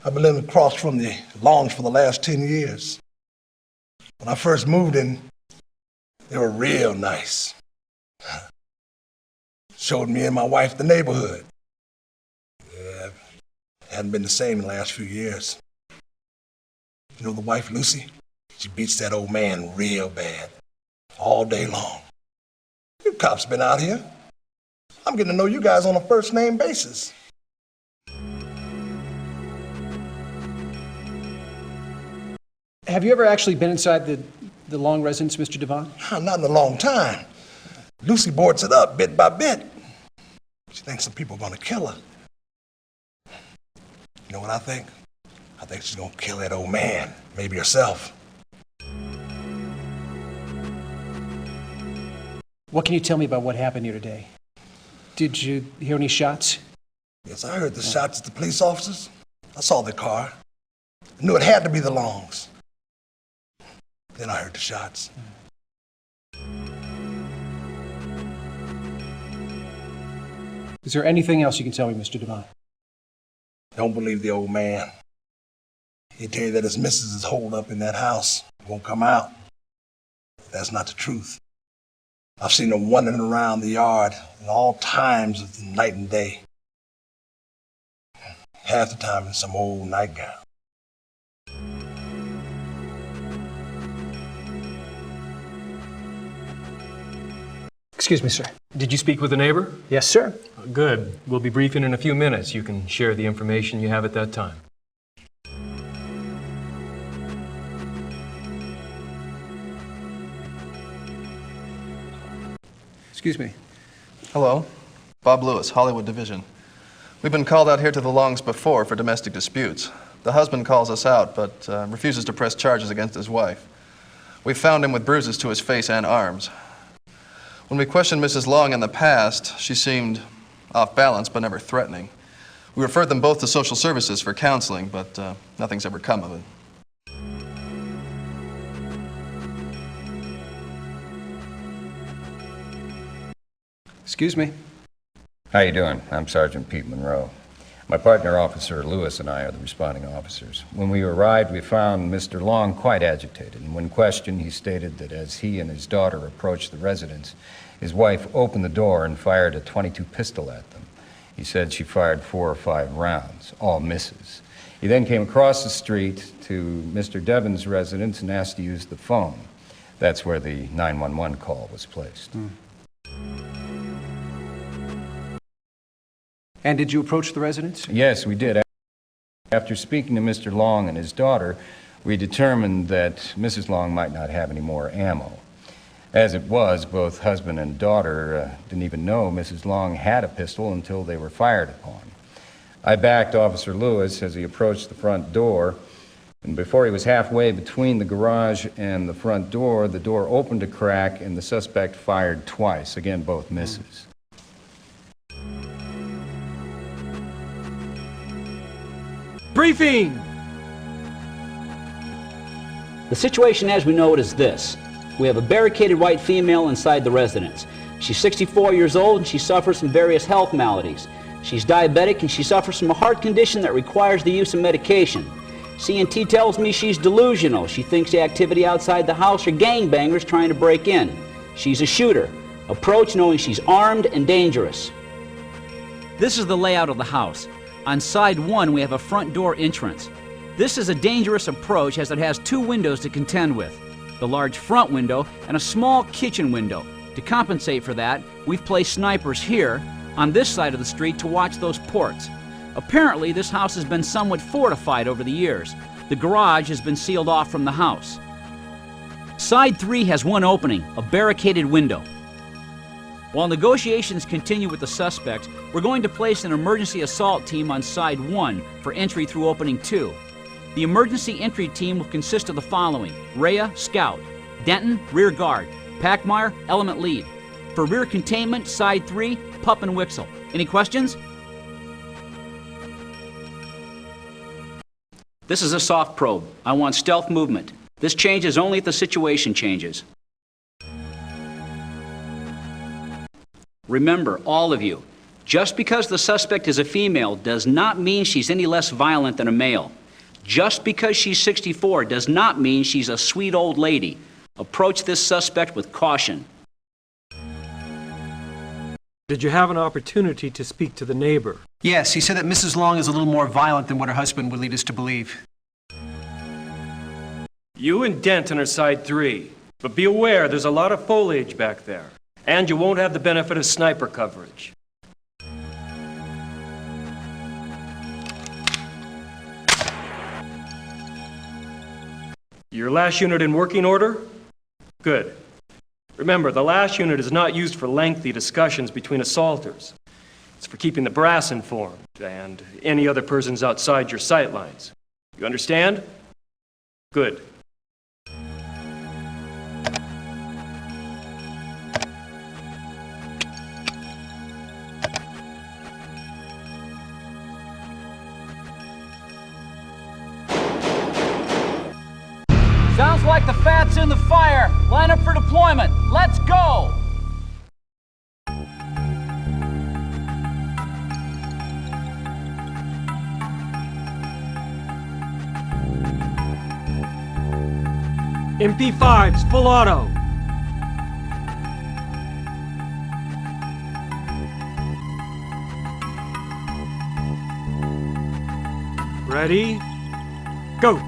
I've been living across from the Longs for the last 10 years. When I first moved in, they were real nice. Showed me and my wife the neighborhood. Yeah, hadn't been the same in the last few years. You know the wife, Lucy? She beats that old man real bad, all day long. You cops been out here. I'm getting to know you guys on a first-name basis. Have you ever actually been inside the Long residence, Mr. Devon? Not in a long time. Lucy boards it up bit by bit. She thinks some people are gonna kill her. You know what I think? I think she's gonna kill that old man, maybe herself. What can you tell me about what happened here today? Did you hear any shots? Yes, I heard the shots at the police officers. I saw their car. I knew it had to be the Longs. Then I heard the shots. Is there anything else you can tell me, Mr. Devine? Don't believe the old man. He'll tell you that his missus is holed up in that house. Won't come out. That's not the truth. I've seen her wandering around the yard at all times of the night and day. Half the time in some old nightgown. Excuse me, sir. Did you speak with a neighbor? Yes, sir. Good. We'll be briefing in a few minutes. You can share the information you have at that time. Excuse me. Hello. Bob Lewis, Hollywood Division. We've been called out here to the Longs before for domestic disputes. The husband calls us out, but refuses to press charges against his wife. We found him with bruises to his face and arms. When we questioned Mrs. Long in the past, she seemed off balance but never threatening. We referred them both to social services for counseling, but nothing's ever come of it. Excuse me. How you doing? I'm Sergeant Pete Monroe. My partner, Officer Lewis, and I are the responding officers. When we arrived, we found Mr. Long quite agitated, and when questioned, he stated that as he and his daughter approached the residence, his wife opened the door and fired a .22 pistol at them. He said she fired 4 or 5 rounds, all misses. He then came across the street to Mr. Devon's residence and asked to use the phone. That's where the 911 call was placed. And did you approach the residence? Yes, we did. After speaking to Mr. Long and his daughter, we determined that Mrs. Long might not have any more ammo. As it was, both husband and daughter didn't even know Mrs. Long had a pistol until they were fired upon. I backed Officer Lewis as he approached the front door, and before he was halfway between the garage and the front door, the door opened a crack and the suspect fired twice, again both misses. Briefing! The situation as we know it is this. We have a barricaded white female inside the residence. She's 64 years old and she suffers from various health maladies. She's diabetic and she suffers from a heart condition that requires the use of medication. CNT tells me she's delusional. She thinks the activity outside the house are gangbangers trying to break in. She's a shooter. Approach knowing she's armed and dangerous. This is the layout of the house. On side 1, we have a front door entrance. This is a dangerous approach as it has 2 windows to contend with. The large front window and a small kitchen window. To compensate for that, we've placed snipers here on this side of the street to watch those ports. Apparently, this house has been somewhat fortified over the years. The garage has been sealed off from the house. Side 3 has one opening, a barricaded window. While negotiations continue with the suspects, we're going to place an emergency assault team on side 1 for entry through opening 2. The emergency entry team will consist of the following: Rhea, scout; Denton, rear guard; Packmeyer, element lead. For rear containment, side 3, Pup and Wixel. Any questions? This is a soft probe. I want stealth movement. This changes only if the situation changes. Remember, all of you, just because the suspect is a female does not mean she's any less violent than a male. Just because she's 64 does not mean she's a sweet old lady. Approach this suspect with caution. Did you have an opportunity to speak to the neighbor? Yes, he said that Mrs. Long is a little more violent than what her husband would lead us to believe. You and Denton are side 3, but be aware there's a lot of foliage back there, and you won't have the benefit of sniper coverage. Your last unit in working order? Good. Remember, the last unit is not used for lengthy discussions between assaulters. It's for keeping the brass informed and any other persons outside your sight lines. You understand? Good. Sounds like the fat's in the fire. Line up for deployment. Let's go! MP5s, full auto. Ready? Go!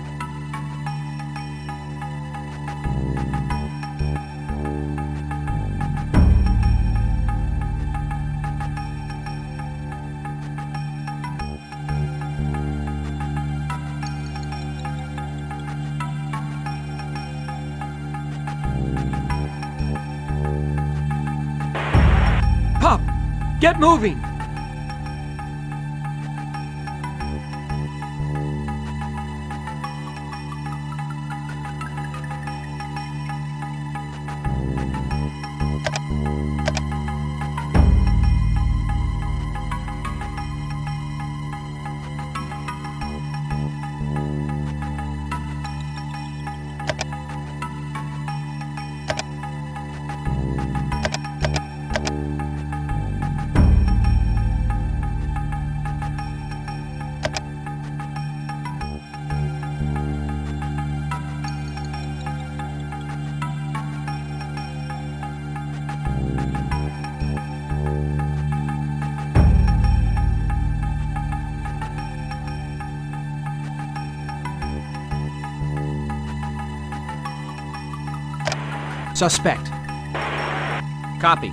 Pup, get moving! Suspect. Copy.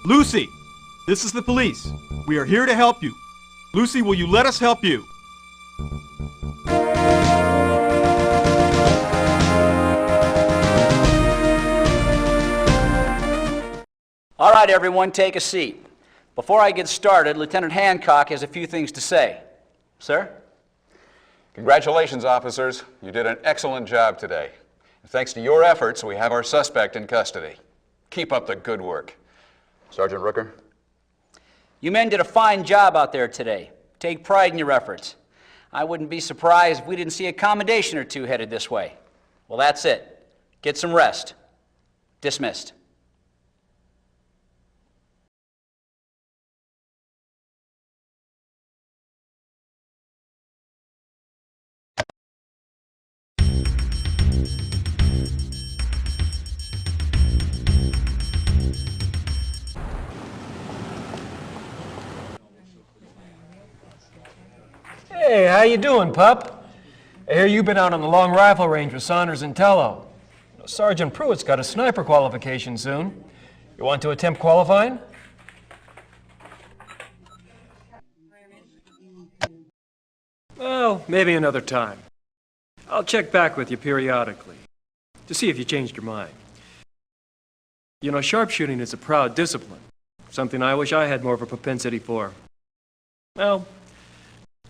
Lucy, this is the police. We are here to help you. Lucy, will you let us help you? All right, everyone, take a seat. Before I get started, Lieutenant Hancock has a few things to say. Sir? Congratulations, officers. You did an excellent job today. Thanks to your efforts, we have our suspect in custody. Keep up the good work. Sergeant Rooker? You men did a fine job out there today. Take pride in your efforts. I wouldn't be surprised if we didn't see a commendation or two headed this way. Well, that's it. Get some rest. Dismissed. Hey, how you doing, pup? I hear you've been out on the long rifle range with Saunders and Tello. Sergeant Pruitt's got a sniper qualification soon. You want to attempt qualifying? Well, maybe another time. I'll check back with you periodically to see if you changed your mind. You know, sharpshooting is a proud discipline, something I wish I had more of a propensity for. Well,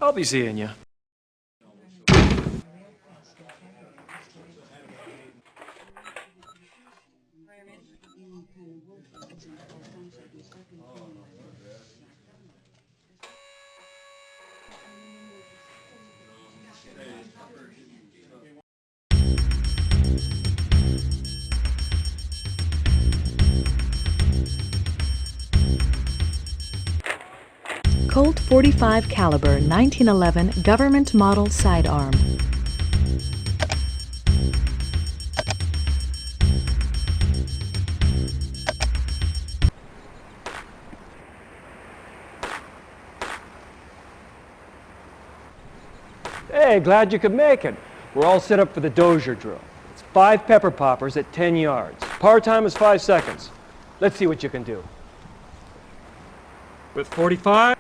I'll be seeing you. Colt .45 caliber 1911 government model sidearm. Hey, glad you could make it. We're all set up for the dozier drill. It's 5 pepper poppers at 10 yards. Par time is 5 seconds. Let's see what you can do. With 45.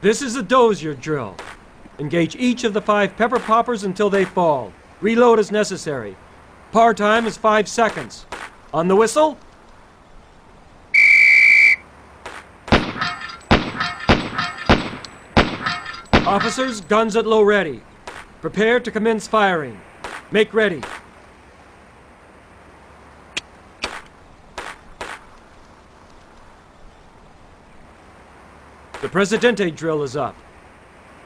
This is a dozier drill. Engage each of the 5 pepper poppers until they fall. Reload as necessary. Par time is 5 seconds. On the whistle. Officers, guns at low ready. Prepare to commence firing. Make ready. The Presidente drill is up.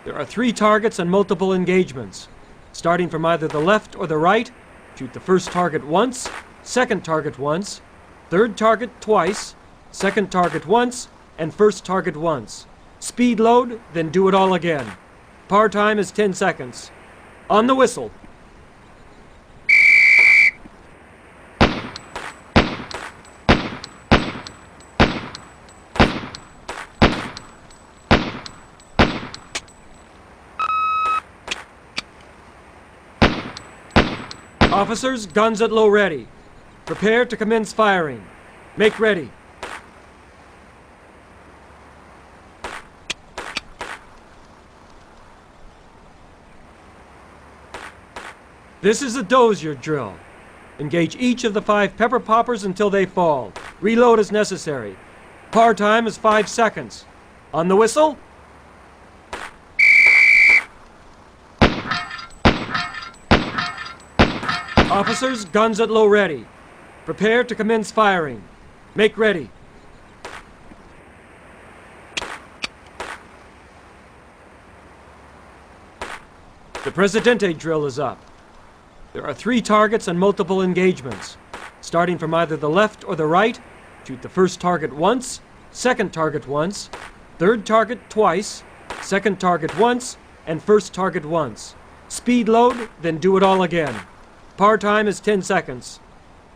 There are 3 targets and multiple engagements. Starting from either the left or the right, shoot the first target once, second target once, third target twice, second target once, and first target once. Speed load, then do it all again. Par time is 10 seconds. On the whistle. Officers, guns at low ready. Prepare to commence firing. Make ready. This is a dozier drill. Engage each of the 5 pepper poppers until they fall. Reload as necessary. Par time is 5 seconds. On the whistle. Officers, guns at low ready. Prepare to commence firing. Make ready. The Presidente drill is up. There are 3 targets and multiple engagements. Starting from either the left or the right, shoot the first target once, second target once, third target twice, second target once, and first target once. Speed load, then do it all again. Par time is 10 seconds.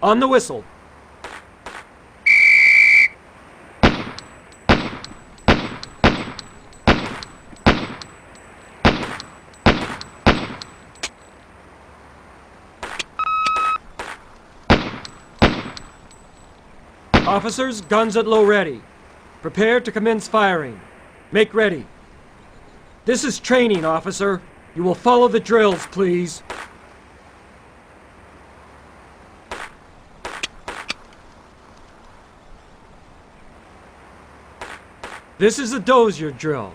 On the whistle. Officers, guns at low ready. Prepare to commence firing. Make ready. This is training, officer. You will follow the drills, please. This is a dozier drill.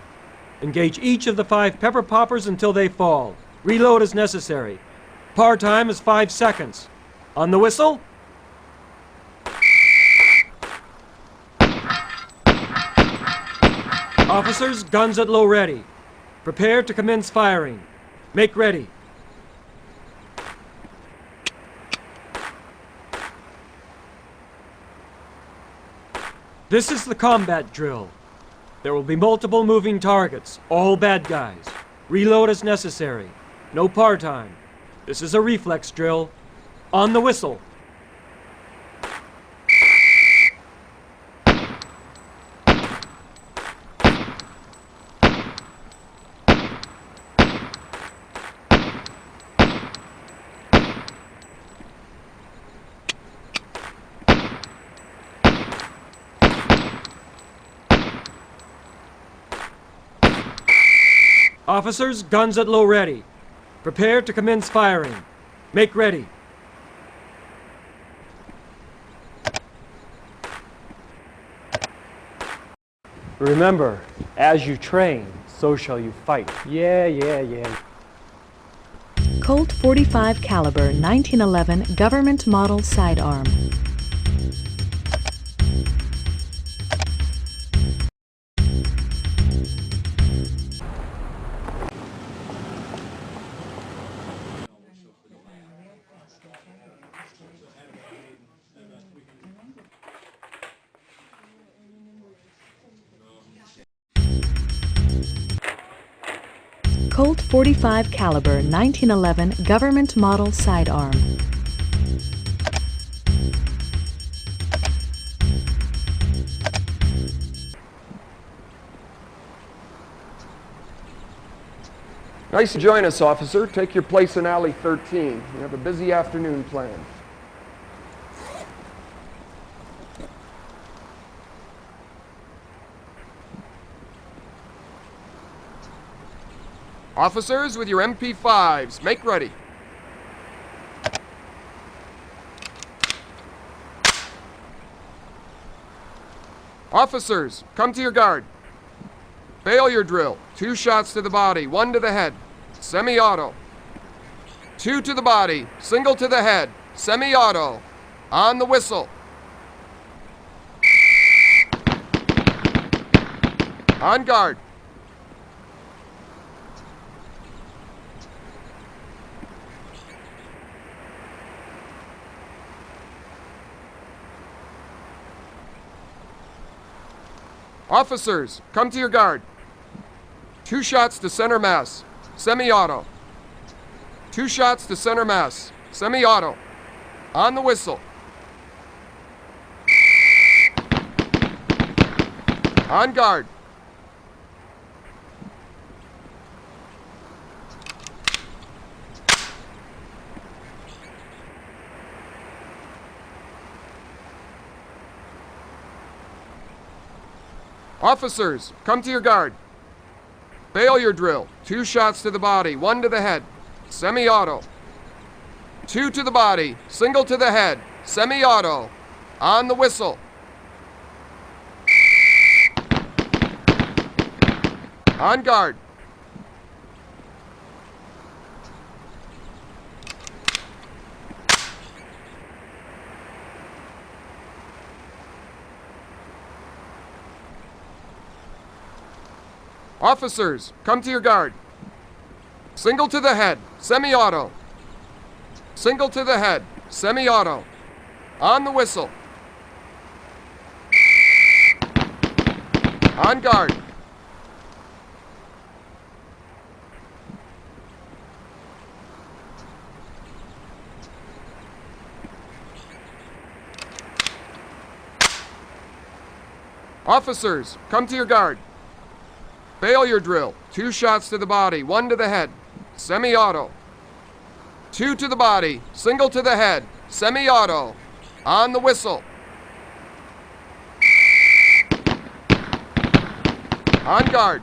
Engage each of the 5 pepper poppers until they fall. Reload as necessary. Par time is 5 seconds. On the whistle. Officers, guns at low ready. Prepare to commence firing. Make ready. This is the combat drill. There will be multiple moving targets, all bad guys. Reload as necessary. No par time. This is a reflex drill. On the whistle. Officers, guns at low ready. Prepare to commence firing. Make ready. Remember, as you train, so shall you fight. Yeah. Colt 45 caliber 1911 government model sidearm. Colt 45 caliber 1911 government model sidearm. Nice to join us, officer. Take your place in alley 13. We have a busy afternoon planned. Officers, with your MP5s, make ready. Officers, come to your guard. Failure drill. 2 shots to the body, 1 to the head. Semi-auto. 2 to the body, single to the head. Semi-auto. On the whistle. On guard. Officers, come to your guard. 2 shots to center mass. Semi-auto. 2 shots to center mass. Semi-auto. On the whistle. On guard. Officers, come to your guard. Failure drill. 2 shots to the body, 1 to the head. Semi-auto. 2 to the body, single to the head. Semi-auto. On the whistle. On guard. Officers, come to your guard. Single to the head, semi-auto. Single to the head, semi-auto. On the whistle. On guard. Officers, come to your guard. Failure drill. 2 shots to the body, 1 to the head. Semi-auto. 2 to the body, single to the head. Semi-auto. On the whistle. On guard.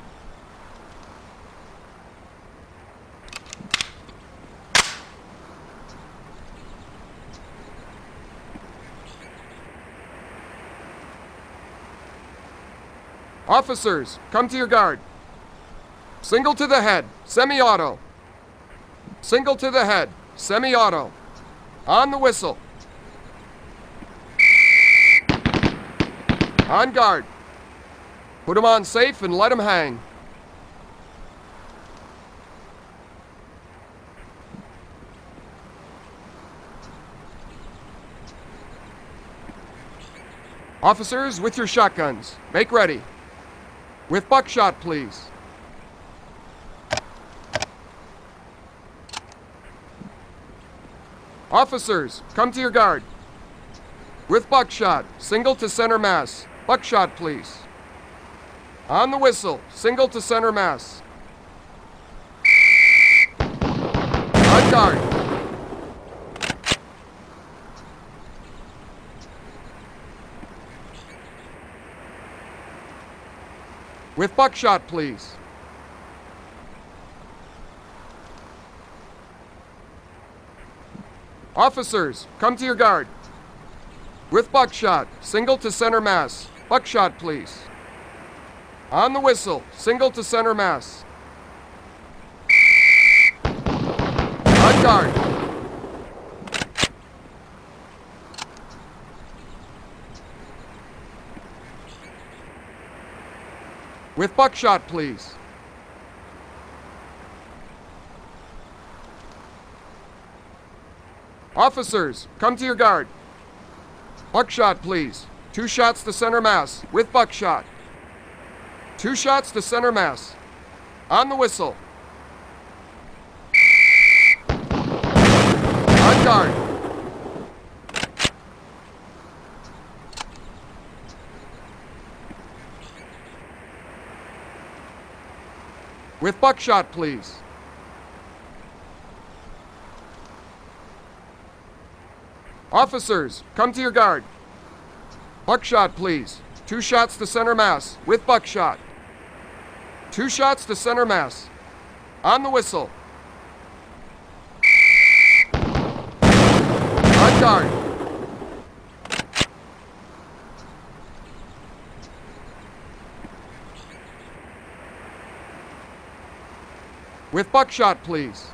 Officers, come to your guard. Single to the head, semi-auto. Single to the head, semi-auto. On the whistle. On guard. Put him on safe and let him hang. Officers, with your shotguns, make ready. With buckshot, please. Officers, come to your guard. With buckshot, single to center mass. Buckshot, please. On the whistle, single to center mass. On guard. With buckshot, please. Officers, come to your guard. With buckshot, single to center mass. Buckshot, please. On the whistle, single to center mass. On guard. With buckshot, please. Officers, come to your guard. Buckshot, please. 2 shots to center mass, with buckshot. 2 shots to center mass. On the whistle. On guard. With buckshot, please. Officers, come to your guard. Buckshot, please. 2 shots to center mass, with buckshot. 2 shots to center mass. On the whistle. On guard. With buckshot, please.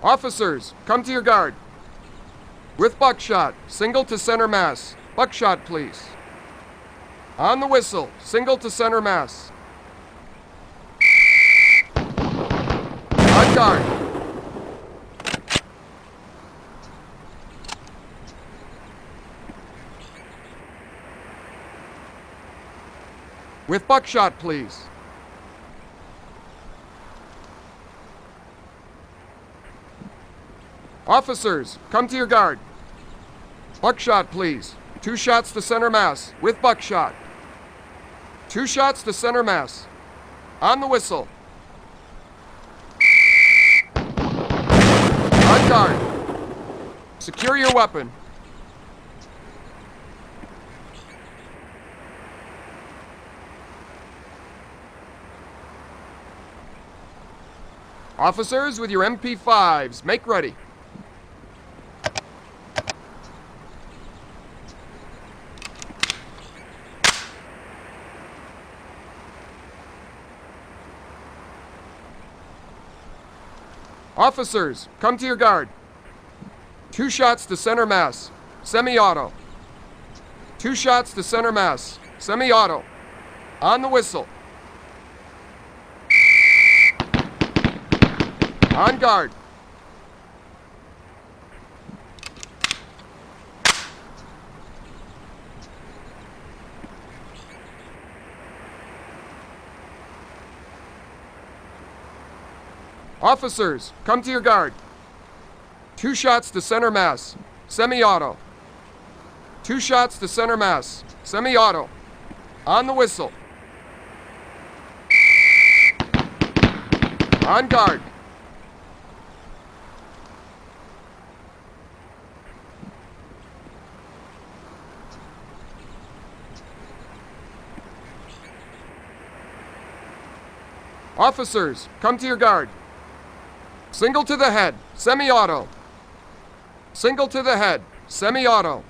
Officers, come to your guard. With buckshot, single to center mass. Buckshot, please. On the whistle, single to center mass. On guard. With buckshot, please. Officers, come to your guard. Buckshot, please. 2 shots to center mass, with buckshot. 2 shots to center mass. On the whistle. On guard. Secure your weapon. Officers with your MP5s, make ready. Officers, come to your guard. 2 shots to center mass, semi-auto. 2 shots to center mass, semi-auto. On the whistle. On guard. Officers, come to your guard. 2 shots to center mass, semi-auto. 2 shots to center mass, semi-auto. On the whistle. On guard. Officers, come to your guard. Single to the head, semi-auto. Single to the head, semi-auto.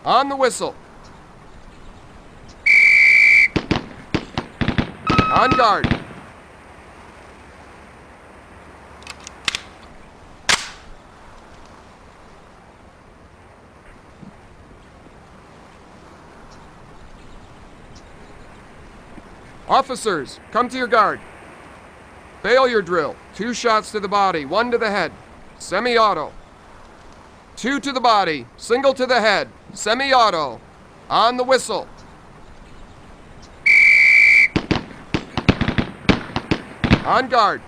On the whistle. On guard. Officers, come to your guard. Failure drill. 2 shots to the body, 1 to the head. Semi-auto. 2 to the body, single to the head. Semi-auto. On the whistle. On guard.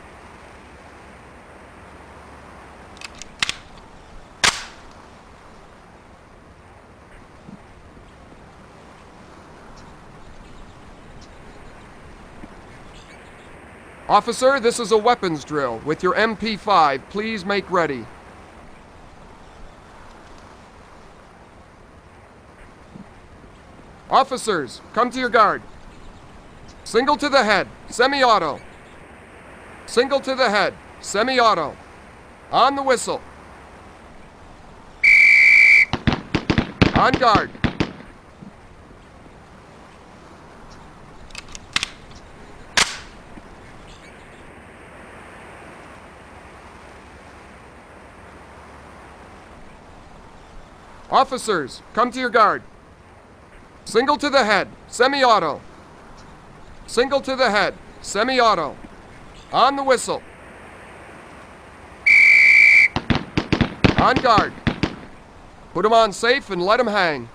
Officer, this is a weapons drill. With your MP5, please make ready. Officers, come to your guard. Single to the head, semi-auto. Single to the head, semi-auto. On the whistle. On guard. Officers, come to your guard. Single to the head, semi-auto. Single to the head, semi-auto. On the whistle. On guard. Put him on safe and let him hang.